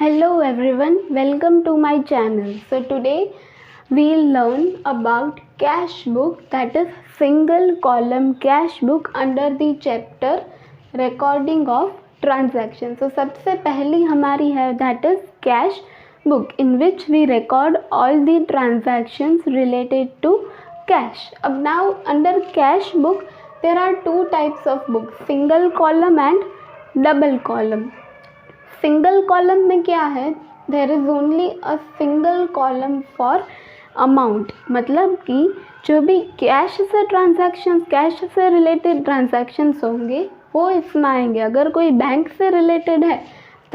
Hello everyone, welcome to my channel. So today we'll learn about cash book, that is single column cash book under the chapter recording of transactions. So सबसे पहली हमारी है that is cash book, in which we record all the transactions related to cash. अब now under cash book there are two types of books, single column and double column. Single column में क्या है, there is only a single column for amount, मतलब कि जो भी cash से transactions, cash से रिलेटेड ट्रांजैक्शंस होंगे वो इसमें आएंगे. अगर कोई बैंक से रिलेटेड है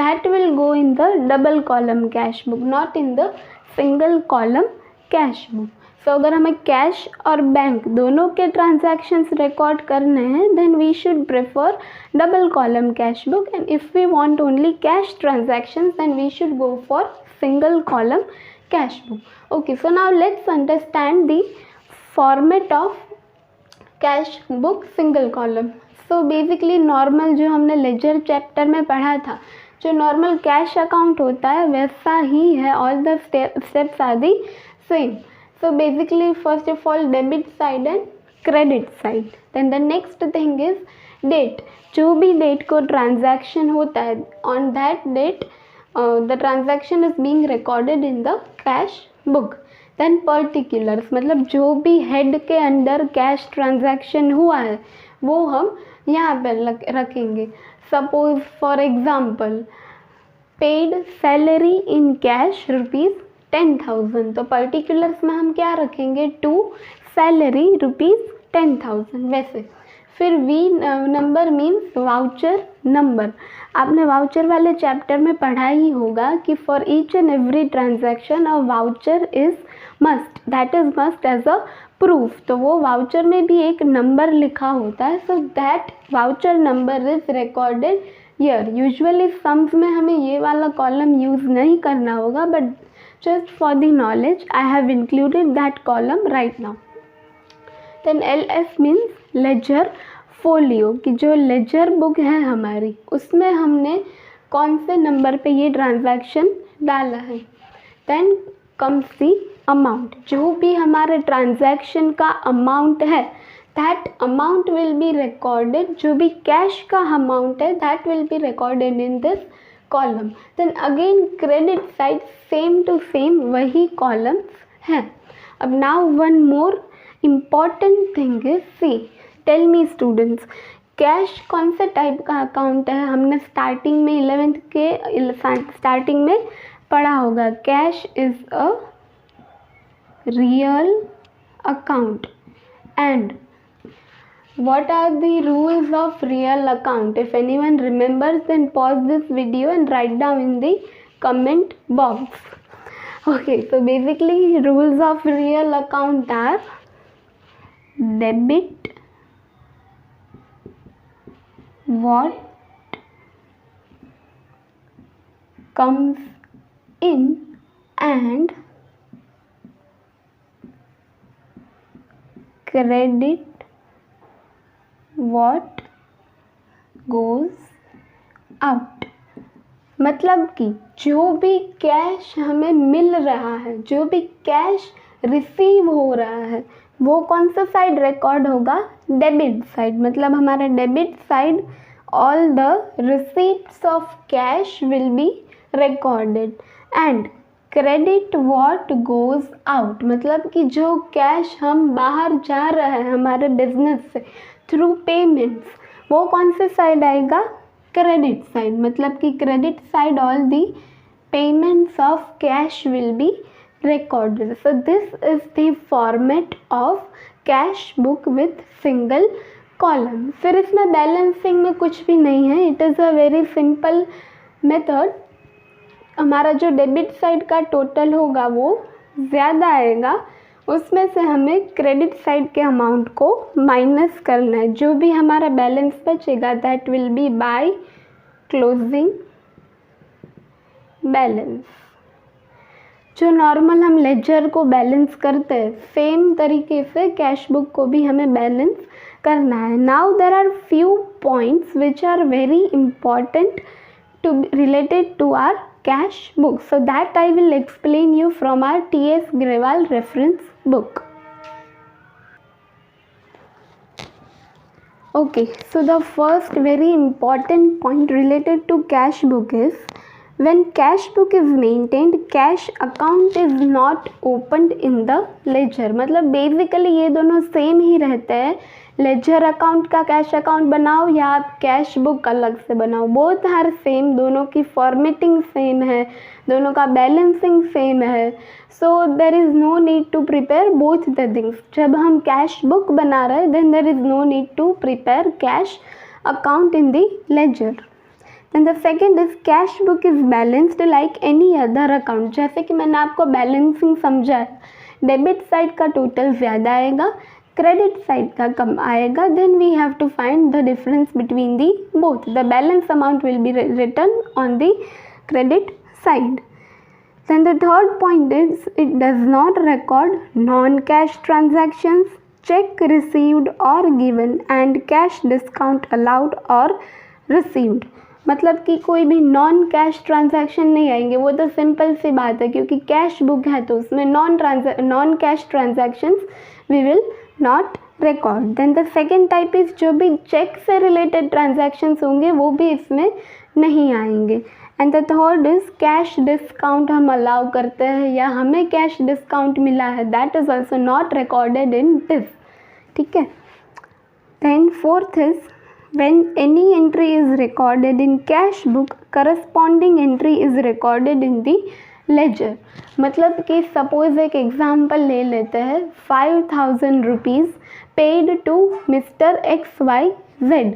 that will go in the double column cash book, not in the single column cash book. So अगर हमें कैश और बैंक दोनों के ट्रांजैक्शंस रिकॉर्ड करने हैं then we should prefer double column cash book, and if we want only cash transactions then we should go for single column cash book. Okay, so now let's understand the format of cash book single column. So basically normal जो हमने laser chapter में पढ़ा था, जो normal cash account होता है वैसा ही है, all the steps are the same. So basically first of all debit side and credit side. Then the next thing is date. जो भी date को transaction होता है on that date the transaction is being recorded in the cash book. Then particulars, मतलब जो भी head के अंदर cash transaction हुआ है वो हम यहाँ पर रखेंगे. Suppose for example paid salary in cash rupees 10,000, तो पर्टिकुलर्स में हम क्या रखेंगे, टू सैलरी रुपीज़ 10,000. वैसे फिर V number means voucher number. आपने वाउचर वाले चैप्टर में पढ़ा ही होगा कि for each and every transaction a voucher is must, that is must as a proof. तो वो वाउचर में भी एक नंबर लिखा होता है, so that voucher number is recorded here. Usually sums में हमें ये वाला कॉलम यूज़ नहीं करना होगा, but just for the knowledge I have included that column right now. Then LF means ledger folio, कि जो लेजर बुक है हमारी उसमें हमने कौन से नंबर पे ये ट्रांजैक्शन डाला है. Then comes the amount, जो भी हमारे ट्रांजैक्शन का अमाउंट है that amount will be recorded, जो भी कैश का अमाउंट है that will be recorded in this column. Then again credit side same to same वही columns हैं. अब now one more important thing is, see tell me students, cash कौन से type का अकाउंट है. हमने स्टार्टिंग में 11th के स्टार्टिंग में पढ़ा होगा, cash is a real account. And what are the rules of real account? If anyone remembers then pause this video and write down in the comment box. Okay, so basically rules of real account are debit what comes in and credit what goes out. मतलब कि जो भी cash हमें मिल रहा है, जो भी cash receive हो रहा है वो कौन सा साइड रिकॉर्ड होगा, डेबिट साइड. मतलब हमारा debit side all the receipts of cash will be recorded. And credit what goes out, मतलब कि जो कैश हम बाहर जा रहे हैं हमारे बिजनेस से थ्रू पेमेंट्स वो कौन से साइड आएगा, क्रेडिट साइड. मतलब कि credit side all the payments of cash will be recorded. So this is the format of cash book with single column. फिर इसमें बैलेंसिंग में कुछ भी नहीं है, it is a very simple method. हमारा जो डेबिट साइड का टोटल होगा वो ज़्यादा आएगा, उसमें से हमें क्रेडिट साइड के अमाउंट को माइनस करना है. जो भी हमारा बैलेंस बचेगा that will B by closing balance. जो नॉर्मल हम लेजर को बैलेंस करते हैं सेम तरीके से कैश बुक को भी हमें बैलेंस करना है. Now there are few points which are very important to related to our cash book. So that I will explain you from our T.S. Grewal reference book. Okay, so the first very important point related to cash book is when cash book is maintained, cash account is not opened in the ledger. मतलब basically ये दोनों same ही रहते हैं. Ledger account का cash account बनाओ या आप cash book अलग से बनाओ, बोथ आर सेम. दोनों की फॉर्मेटिंग सेम है, दोनों का बैलेंसिंग सेम है. So there is no need to prepare both the things. जब हम कैश बुक बना रहे हैं then there is no need to prepare cash account in the ledger. And the second is cash book is balanced like any other account. जैसे कि मैंने आपको balancing समझाया, डेबिट साइड का टोटल ज़्यादा आएगा, क्रेडिट साइड का कम आएगा. Then we have to find the difference between the both. The balance amount will be written on the credit side. Then the third point is it does not record non-cash transactions, check received or given and cash discount allowed or received. मतलब कि कोई भी non cash transaction नहीं आएंगे. वो तो simple सी बात है क्योंकि कैश बुक है तो उसमें non cash transactions we will not record. Then the second type is जो भी चेक से रिलेटेड ट्रांजैक्शंस होंगे वो भी इसमें नहीं आएंगे. And the third is cash discount हम अलाउ करते हैं या हमें कैश डिस्काउंट मिला है, that is also not recorded in this. ठीक है. Then fourth is when any entry is recorded in cash book, corresponding entry is recorded in the ledger. मतलब कि सपोज एक एग्जाम्पल ले लेते हैं, 5000 rupees paid to mister XYZ.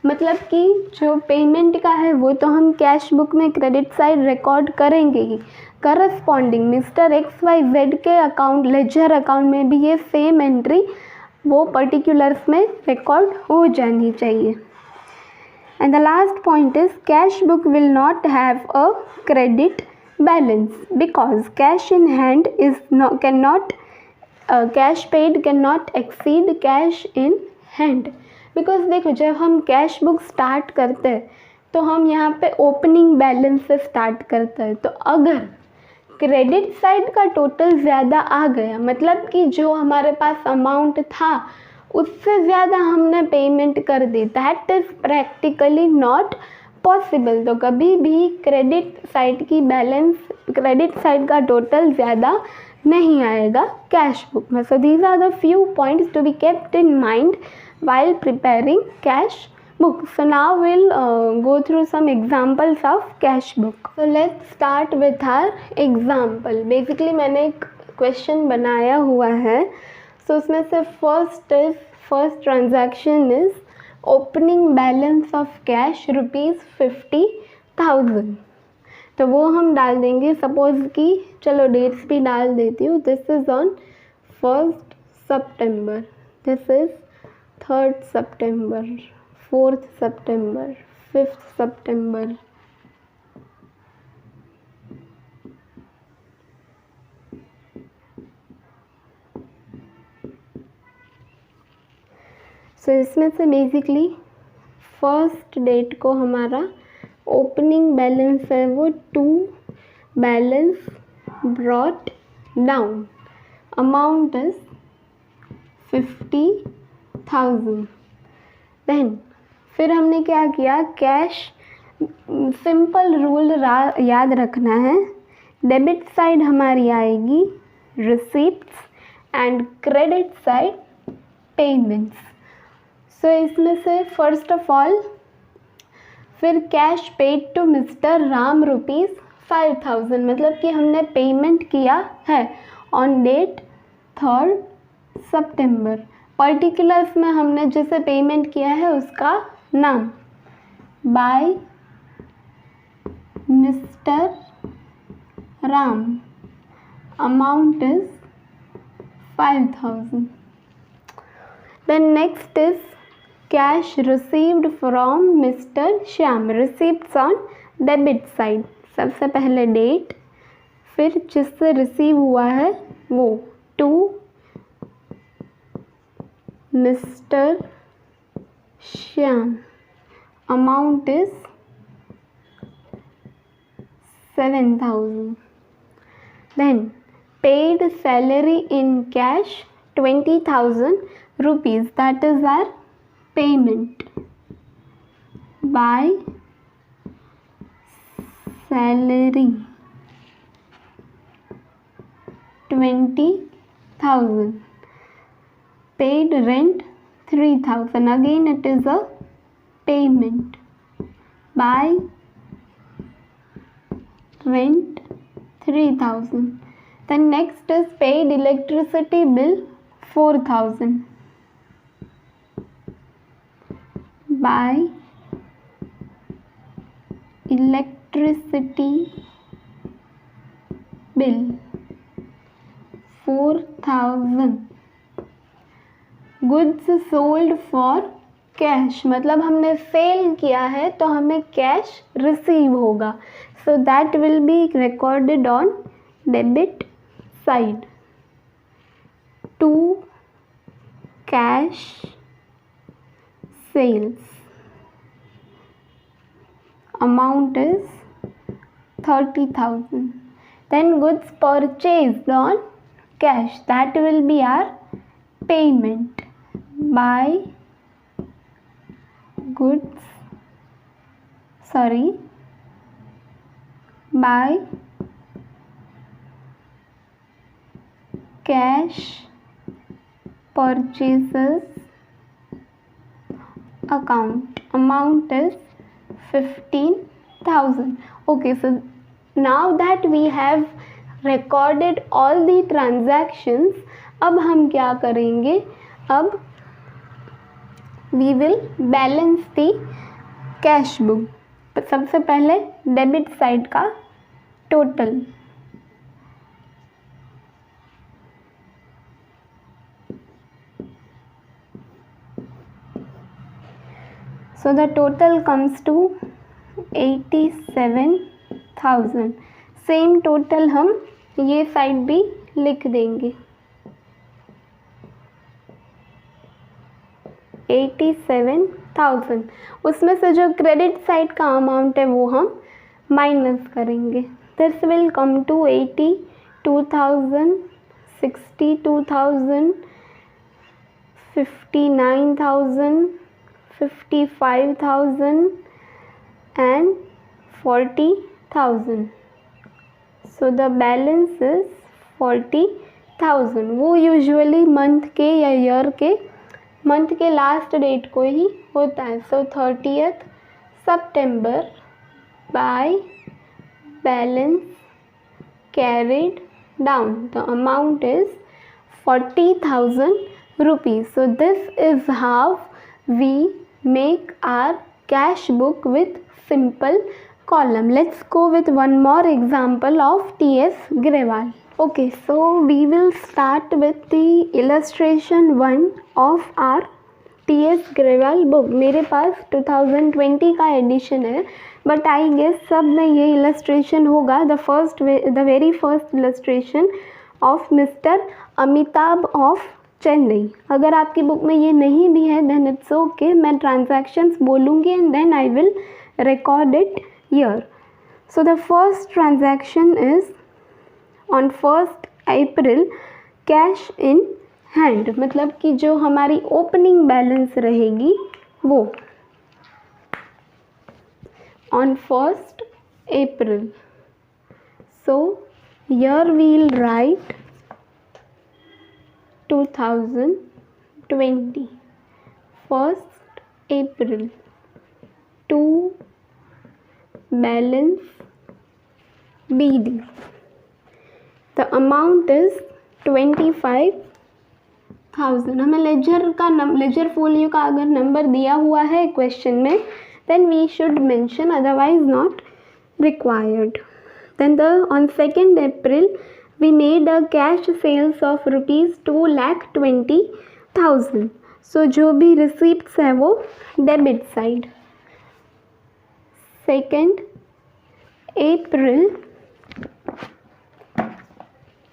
मतलब कि जो पेमेंट का है वो तो हम कैश बुक में क्रेडिट साइड रिकॉर्ड करेंगे ही, करस्पॉन्डिंग मिस्टर XYZ के अकाउंट लेजर अकाउंट में भी ये सेम एंट्री वो पर्टिकुलर्स में रिकॉर्ड हो जानी चाहिए. And the last point is cash book will not have a credit balance because cash in hand is not cash paid cannot exceed cash in hand. because देखो जब हम cash book start करते हैं तो हम यहाँ पे ओपनिंग बैलेंस से स्टार्ट करते हैं. तो अगर क्रेडिट साइड का टोटल ज़्यादा आ गया, मतलब कि जो हमारे पास अमाउंट था उससे ज़्यादा हमने पेमेंट कर दी, that is practically not possible. तो कभी भी क्रेडिट साइड का टोटल ज़्यादा नहीं आएगा कैश बुक में. So these are the few points to be kept in mind while preparing cash book. So now we'll go through some examples of cash book. So let's start with our example. Basically मैंने एक question बनाया हुआ है. So उसमें से first transaction is opening balance of cash ₹50,000. तो वो हम डाल देंगे. सपोज कि चलो डेट्स भी डाल देती हूँ. This is on 1st September, this is 3rd September, 4th September, 5th September. So इसमें से बेसिकली फर्स्ट डेट को हमारा ओपनिंग बैलेंस है वो 2 balance brought down, amount is 50,000. देन फिर हमने क्या किया, कैश सिंपल रूल याद रखना है. डेबिट साइड हमारी आएगी receipts and credit side payments. So इसमें से फर्स्ट ऑफ ऑल फिर cash paid to mister Ram ₹5,000, मतलब कि हमने पेमेंट किया है on date 3rd September. Particulars में हमने जिसे पेमेंट किया है उसका नाम by mister Ram, amount is 5,000. Then next is cash received from mister Shyam, receipts on debit side. सबसे पहले डेट, फिर जिससे रिसीव हुआ है वो to mister Shyam, amount is 7,000. Then paid salary in cash 20,000 rupees. That is our payment. By salary 20,000. Paid rent 3,000. Again it is a payment. By rent 3,000. Then next is paid electricity bill 4,000. By electricity bill 4,000. Goods sold for cash, मतलब हमने cell किया है तो हमें cash receive होगा. So that will be recorded on debit side. To cash sales amount is 30,000. Then goods purchased on cash, that will be our payment. By cash purchases account, amount is 15,000. Okay, so now that we have recorded all the transactions, अब हम क्या करेंगे, अब we will balance the cash book. सबसे पहले debit side का total. So the total comes to 87,000. Same total हम ये साइड भी लिख देंगे. 87,000. उसमें से जो क्रेडिट साइड का अमाउंट है वो हम माइनस करेंगे. This will come to 82,000, 62,000, 59,000, 55,000 and 40,000. So the balance is 40,000. वो यूजुअली मंथ के या ईयर के मंथ के लास्ट डेट को ही होता है. सो 30th September by balance carried down, the amount is 40,000 rupees. So this is how we make our cash book with simple column. Let's go with one more example of T.S. Grewal. Okay, so we will start with the illustration 1 of our T.S. Grewal book. मेरे पास 2020 का addition है, but I guess सब में ये illustration होगा. The very first illustration of mister Amitabh of Chennai. अगर आपकी book में ये नहीं भी है देन इट्स ओके. मैं ट्रांजैक्शंस बोलूँगी and then I will record it here. So the first transaction is on 1st April cash in hand, मतलब कि जो हमारी ओपनिंग बैलेंस रहेगी वो on 1st April. So here we will write 2020 1st April to balance BD. The amount is 25,000. हमें ledger folio का अगर number दिया हुआ है क्वेश्चन में then we should mention, otherwise not required. Then on 2nd April we made a cash sales of rupees 2,20,000. So जो भी receipts है वो debit side. 2nd April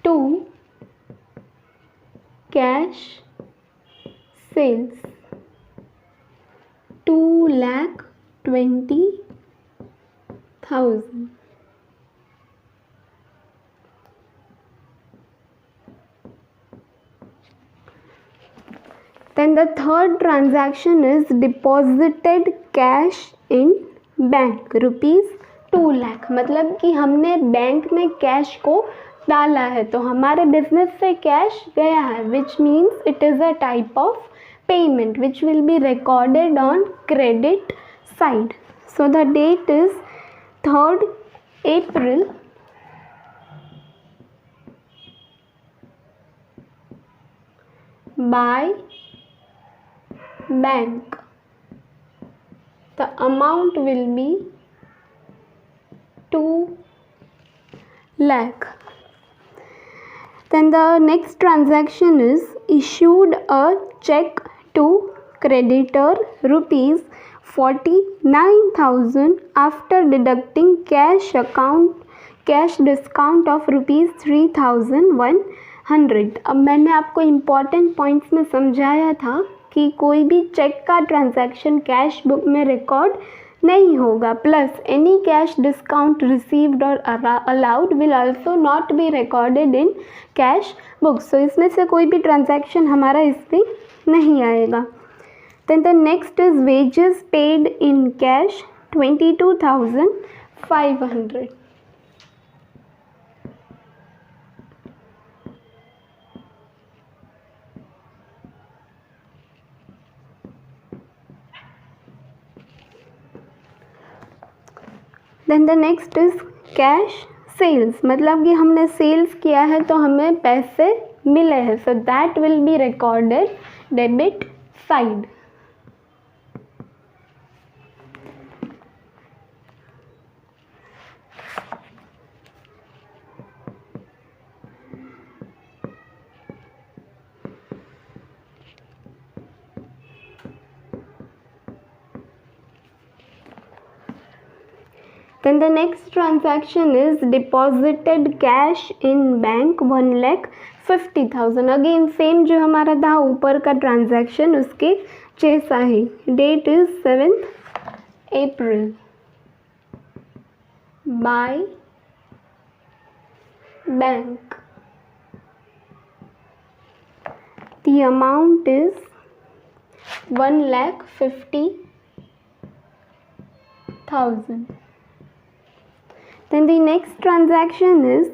to cash sales 2,20,000. 2 lakh 20,000. 2 lakh 20,000 Then the third transaction is deposited cash in bank ₹2 lakh, मतलब कि हमने bank में cash को डाला है तो हमारे बिजनेस से कैश गया है, which means it is a type of payment which will be recorded on credit side. So the date is 3rd April by bank. The amount will be 2 lakh. Then the next transaction is issued a check to creditor ₹49,000 after deducting cash discount of ₹3,100. अब मैंने आपको important points में समझाया था कि कोई भी cheque का ट्रांजैक्शन कैश बुक में रिकॉर्ड नहीं होगा, plus any cash discount received और allowed will also not be recorded in cash book. So इसमें से कोई भी ट्रांजैक्शन हमारा इसमें नहीं आएगा. Then the next is wages paid in cash 22,500. Then the next is cash sales, मतलब कि हमने सेल्स किया है तो हमें पैसे मिले हैं, so that will be recorded debit side. Then the next transaction is deposited cash in bank 1,50,000. Again same जो हमारा था ऊपर का ट्रांजैक्शन उसके जैसा ही. Date is 7th April by bank. The amount is 1,50,000. Then the next transaction is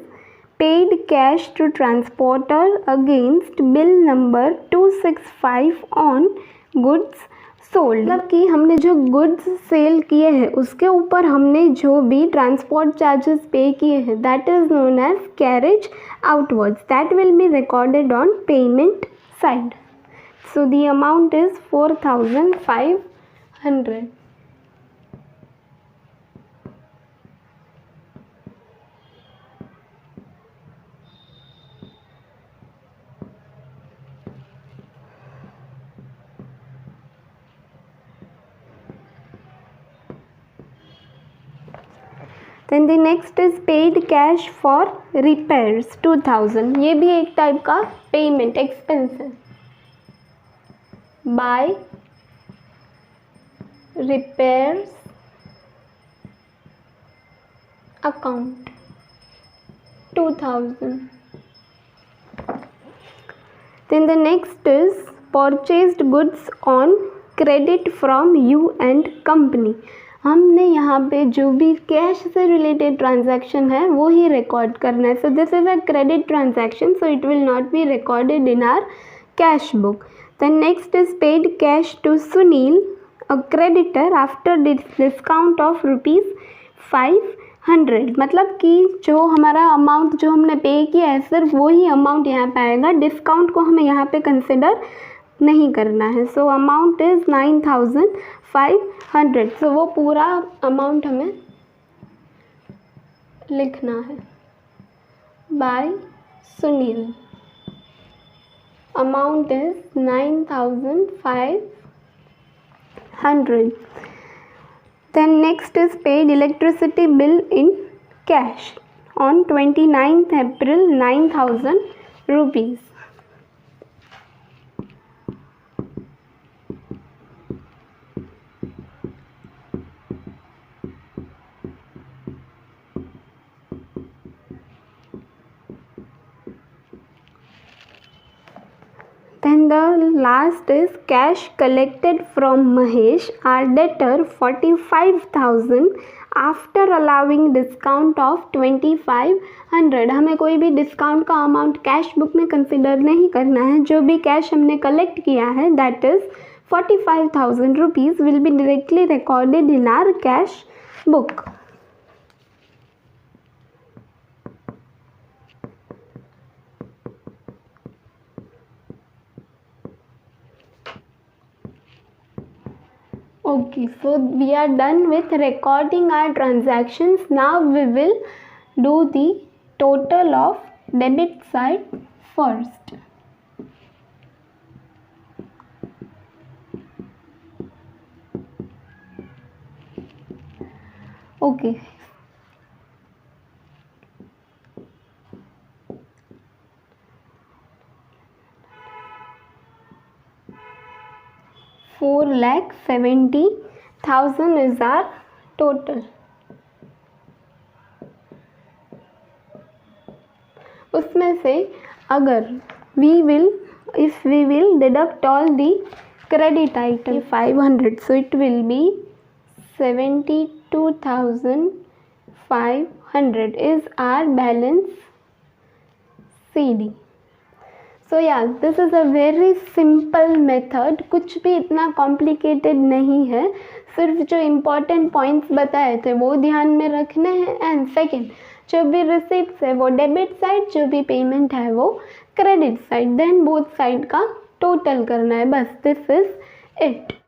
paid cash to transporter against bill number 265 on goods sold. मतलब कि हमने जो गुड्स सेल किए हैं उसके ऊपर हमने जो भी ट्रांसपोर्ट चार्जेस पे किए हैं that is known as carriage outwards. That will be recorded on payment side. So the amount is 4,500. Then the next is paid cash for repairs 2,000. ये भी एक टाइप का पेमेंट एक्सपेंस है. By repairs account 2,000. Then the next is purchased goods on credit from you and company. हमने यहाँ पे जो भी कैश से रिलेटेड ट्रांजैक्शन है वो ही रिकॉर्ड करना है. So this is a credit transaction, so it will not be recorded in our cash book. Then next is paid cash to Sunil a creditor after discount of ₹500. मतलब कि जो हमारा amount जो हमने पे किया है सिर्फ वही अमाउंट यहाँ पे आएगा, डिस्काउंट को हमें यहाँ पे कंसिडर नहीं करना है. So amount is 9,500. सो वो पूरा अमाउंट हमें लिखना है. By Sunil amount is 9,500. Then next is paid electricity bill in cash on 29th April 9,000 rupees. Then the last is cash collected from Mahesh, our debtor 45,000 after allowing discount of 2500। हमें कोई भी discount का amount cash book में consider नहीं करना है। जो भी कैश हमने कलेक्ट किया है that is 45,000 rupees will be directly recorded in our cash book. Okay, so we are done with recording our transactions. Now we will do the total of debit side first. Okay. $4,70,000 is our total. उसमें से अगर if we will deduct all the credit item 500, so it will be 72,500 is our balance CD. सो यार this is a very simple method, कुछ भी इतना complicated नहीं है। सिर्फ जो इम्पॉर्टेंट पॉइंट्स बताए थे वो ध्यान में रखने हैं। एंड सेकेंड, जो भी रिसिप्ट्स है वो डेबिट साइड, जो भी पेमेंट है वो credit side, then both side का टोटल करना है। बस दिस इज़ इट।